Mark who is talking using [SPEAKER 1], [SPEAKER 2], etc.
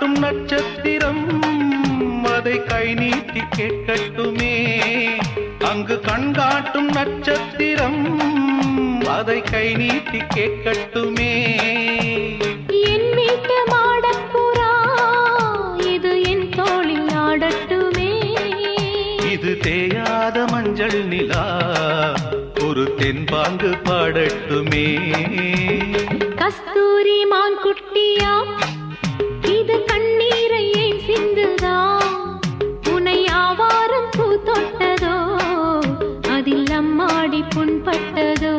[SPEAKER 1] காட்டும் நட்சத்திரம் அதை கை நீட்டி கேட்கட்டுமே. அங்கு கண் காட்டும் நட்சத்திரம் அதை கை நீட்டி கேட்கட்டுமே.
[SPEAKER 2] என் வீட்டு மாடப்புறா இது என் தோளில் ஆடட்டுமே.
[SPEAKER 1] இது தேயாத மஞ்சள் நிலா ஒரு தென்பாங்கு பாடட்டுமே.
[SPEAKER 2] கஸ்தூரி மான் குட்டியா இது கண்ணீரை ஏன் சிந்துதா. உனை ஆவாரம் பூ தொட்டதோ அதில் அம்மாடி புண்பட்டதோ.